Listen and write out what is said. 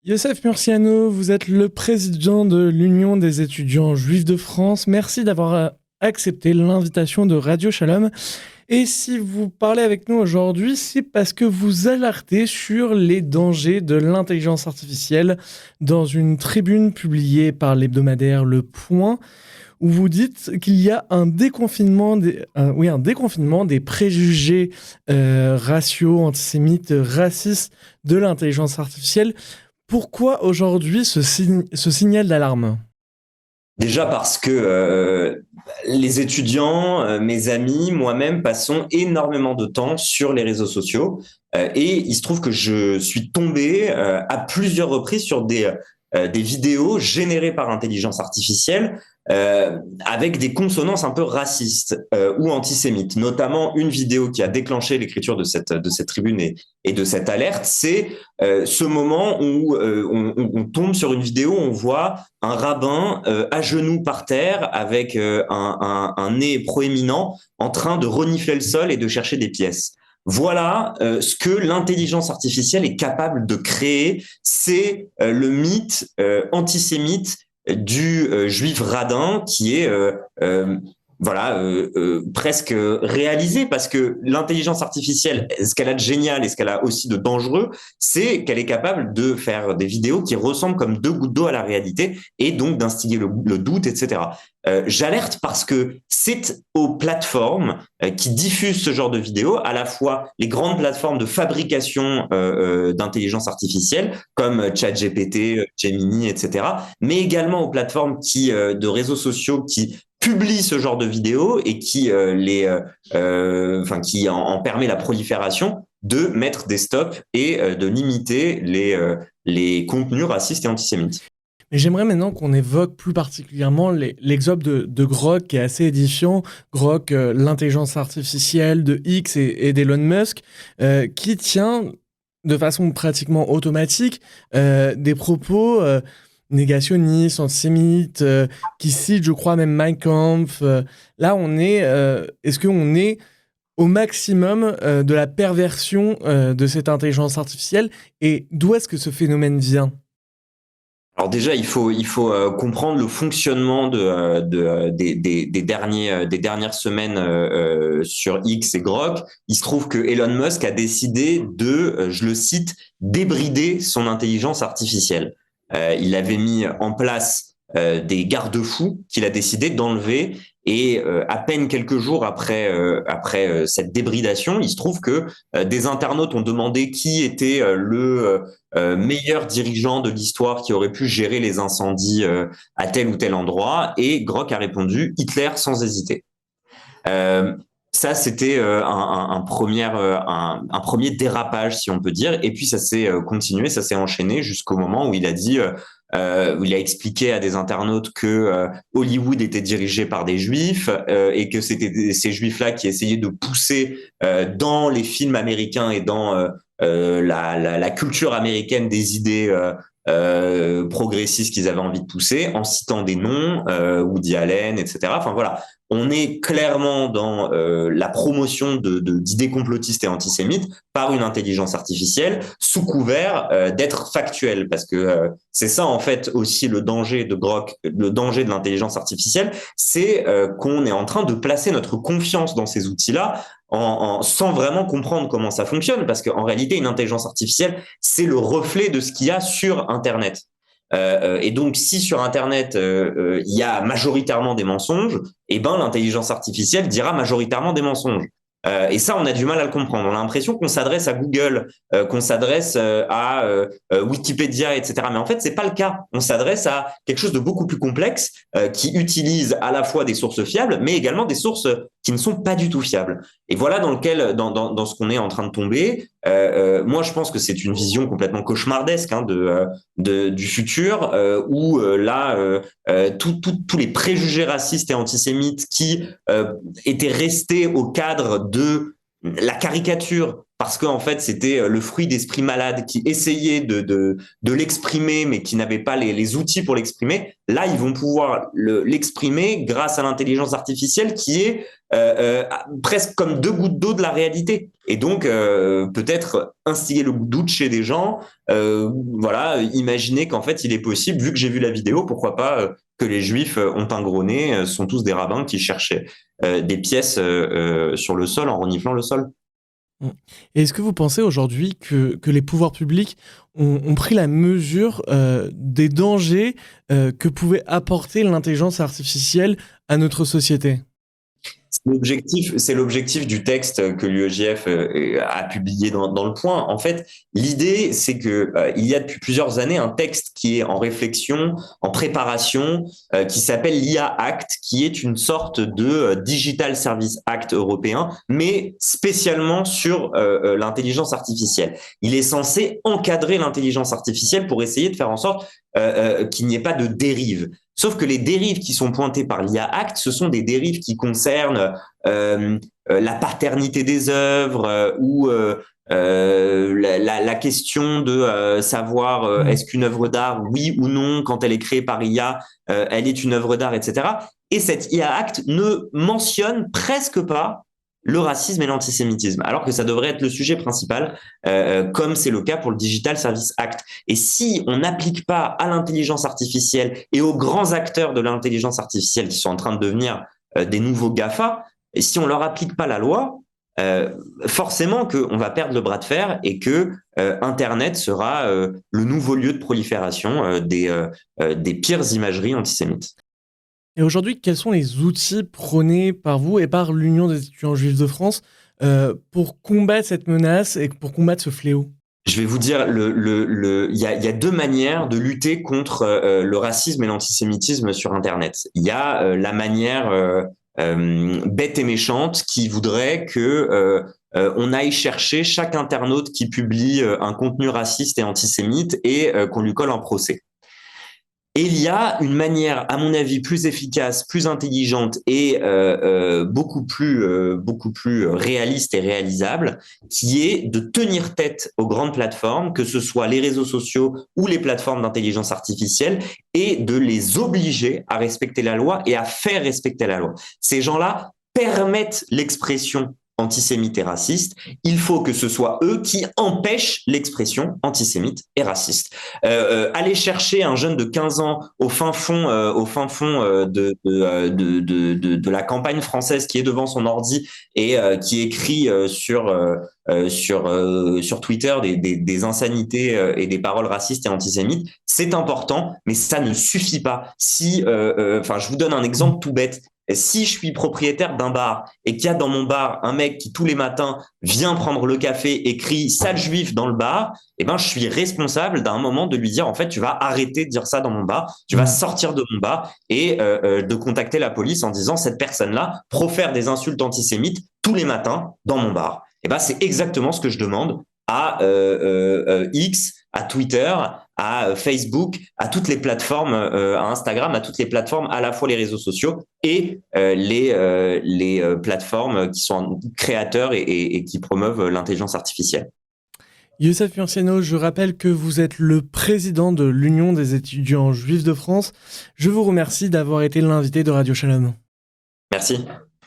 Youssef Murciano, vous êtes le président de l'Union des étudiants juifs de France. Merci d'avoir accepté l'invitation de Radio Shalom. Et si vous parlez avec nous aujourd'hui, c'est parce que vous alertez sur les dangers de l'intelligence artificielle dans une tribune publiée par l'hebdomadaire Le Point, où vous dites qu'il y a un déconfinement un déconfinement des préjugés raciaux, antisémites, racistes de l'intelligence artificielle. Pourquoi aujourd'hui ce signal d'alarme? Déjà parce que les étudiants, mes amis, moi-même passons énormément de temps sur les réseaux sociaux et il se trouve que je suis tombé à plusieurs reprises sur des vidéos générées par intelligence artificielle avec des consonances un peu racistes ou antisémites. Notamment une vidéo qui a déclenché l'écriture de cette tribune et de cette alerte, c'est ce moment où on tombe sur une vidéo, on voit un rabbin à genoux par terre avec un nez proéminent en train de renifler le sol et de chercher des pièces. Voilà ce que l'intelligence artificielle est capable de créer, c'est le mythe antisémite du juif radin qui est presque réalisé parce que l'intelligence artificielle, ce qu'elle a de génial et ce qu'elle a aussi de dangereux, c'est qu'elle est capable de faire des vidéos qui ressemblent comme deux gouttes d'eau à la réalité et donc d'instiguer le doute, etc. J'alerte parce que c'est aux plateformes qui diffusent ce genre de vidéos, à la fois les grandes plateformes de fabrication d'intelligence artificielle comme ChatGPT, Gemini, etc., mais également aux plateformes de réseaux sociaux qui publie ce genre de vidéos et qui en permet la prolifération, de mettre des stops et de limiter les contenus racistes et antisémites. Mais j'aimerais maintenant qu'on évoque plus particulièrement l'exemple de Grok qui est assez édifiant. Grok, l'intelligence artificielle de X et d'Elon Musk, qui tient de façon pratiquement automatique des propos négationnistes, antisémites, qui cite, je crois, même Mein Kampf. Là, est-ce qu'on est au maximum de la perversion de cette intelligence artificielle et d'où est-ce que ce phénomène vient? Alors déjà, il faut comprendre le fonctionnement des dernières semaines sur X et Grok. Il se trouve que Elon Musk a décidé je le cite, débrider son intelligence artificielle. Il avait mis en place des garde-fous qu'il a décidé d'enlever et à peine quelques jours après cette débridation, il se trouve que des internautes ont demandé qui était le meilleur dirigeant de l'histoire qui aurait pu gérer les incendies à tel ou tel endroit et Grok a répondu Hitler sans hésiter. Ça, c'était un premier dérapage, si on peut dire. Et puis, ça s'est continué, ça s'est enchaîné jusqu'au moment où il a dit, où il a expliqué à des internautes que Hollywood était dirigé par des juifs et que c'était ces juifs-là qui essayaient de pousser dans les films américains et dans la culture américaine des idées progressistes qu'ils avaient envie de pousser, en citant des noms, Woody Allen, etc. Enfin voilà, on est clairement dans la promotion d'idées complotistes et antisémites par une intelligence artificielle sous couvert d'être factuel, parce que c'est ça en fait aussi le danger de Grok, le danger de l'intelligence artificielle, c'est qu'on est en train de placer notre confiance dans ces outils-là sans vraiment comprendre comment ça fonctionne, parce qu'en réalité, une intelligence artificielle, c'est le reflet de ce qu'il y a sur Internet. Et donc, si sur Internet, il y a majoritairement des mensonges, eh ben, l'intelligence artificielle dira majoritairement des mensonges. Et ça, on a du mal à le comprendre. On a l'impression qu'on s'adresse à Google, qu'on s'adresse à Wikipédia, etc. Mais en fait, c'est pas le cas. On s'adresse à quelque chose de beaucoup plus complexe qui utilise à la fois des sources fiables, mais également des sources qui ne sont pas du tout fiables. Et voilà dans ce qu'on est en train de tomber. Moi, je pense que c'est une vision complètement cauchemardesque du futur où tous les préjugés racistes et antisémites qui étaient restés au cadre de la caricature parce qu'en fait, c'était le fruit d'esprits malades qui essayaient de l'exprimer, mais qui n'avaient pas les outils pour l'exprimer. Là, ils vont pouvoir l'exprimer grâce à l'intelligence artificielle qui est presque comme 2 gouttes d'eau de la réalité. Et donc, peut-être instiller le doute chez des gens, voilà, imaginer qu'en fait, il est possible, vu que j'ai vu la vidéo, pourquoi pas que les Juifs ont un gros nez, sont tous des rabbins qui cherchaient des pièces sur le sol en reniflant le sol. Et est-ce que vous pensez aujourd'hui que les pouvoirs publics ont pris la mesure des dangers que pouvait apporter l'intelligence artificielle à notre société? C'est l'objectif du texte que l'UEJF a publié dans le Point. En fait, l'idée, c'est que il y a depuis plusieurs années un texte qui est en réflexion, en préparation, qui s'appelle l'IA Act, qui est une sorte de Digital Service Act européen, mais spécialement sur l'intelligence artificielle. Il est censé encadrer l'intelligence artificielle pour essayer de faire en sorte qu'il n'y ait pas de dérive. Sauf que les dérives qui sont pointées par l'IA Act, ce sont des dérives qui concernent la paternité des œuvres ou la question de savoir est-ce qu'une œuvre d'art, oui ou non, quand elle est créée par IA, elle est une œuvre d'art, etc. Et cette IA Act ne mentionne presque pas le racisme et l'antisémitisme, alors que ça devrait être le sujet principal, comme c'est le cas pour le Digital Service Act. Et si on n'applique pas à l'intelligence artificielle et aux grands acteurs de l'intelligence artificielle qui sont en train de devenir des nouveaux GAFA, et si on leur applique pas la loi, forcément qu'on va perdre le bras de fer et que Internet sera le nouveau lieu de prolifération des pires imageries antisémites. Et aujourd'hui, quels sont les outils prônés par vous et par l'Union des étudiants juifs de France pour combattre cette menace et pour combattre ce fléau? Je vais vous dire, il y a 2 manières de lutter contre le racisme et l'antisémitisme sur Internet. Il y a la manière bête et méchante qui voudrait que on aille chercher chaque internaute qui publie un contenu raciste et antisémite et qu'on lui colle un procès. Et il y a une manière, à mon avis, plus efficace, plus intelligente et beaucoup plus réaliste et réalisable, qui est de tenir tête aux grandes plateformes, que ce soit les réseaux sociaux ou les plateformes d'intelligence artificielle, et de les obliger à respecter la loi et à faire respecter la loi. Ces gens-là permettent l'expression antisémite et raciste, il faut que ce soit eux qui empêchent l'expression antisémite et raciste. Aller chercher un jeune de 15 ans au fin fond de la campagne française qui est devant son ordi et qui écrit sur Twitter des insanités et des paroles racistes et antisémites, c'est important, mais ça ne suffit pas. Si, je vous donne un exemple tout bête. Si je suis propriétaire d'un bar et qu'il y a dans mon bar un mec qui tous les matins vient prendre le café et crie sale juif dans le bar, eh ben je suis responsable d'un moment de lui dire en fait tu vas arrêter de dire ça dans mon bar, tu vas sortir de mon bar et de contacter la police en disant cette personne-là profère des insultes antisémites tous les matins dans mon bar. Eh ben c'est exactement ce que je demande à X, à Twitter, à Facebook, à toutes les plateformes, à Instagram, à toutes les plateformes, à la fois les réseaux sociaux et les plateformes qui sont créateurs et qui promeuvent l'intelligence artificielle. Youssef Murciano, je rappelle que vous êtes le président de l'Union des étudiants juifs de France. Je vous remercie d'avoir été l'invité de Radio Shalom. Merci.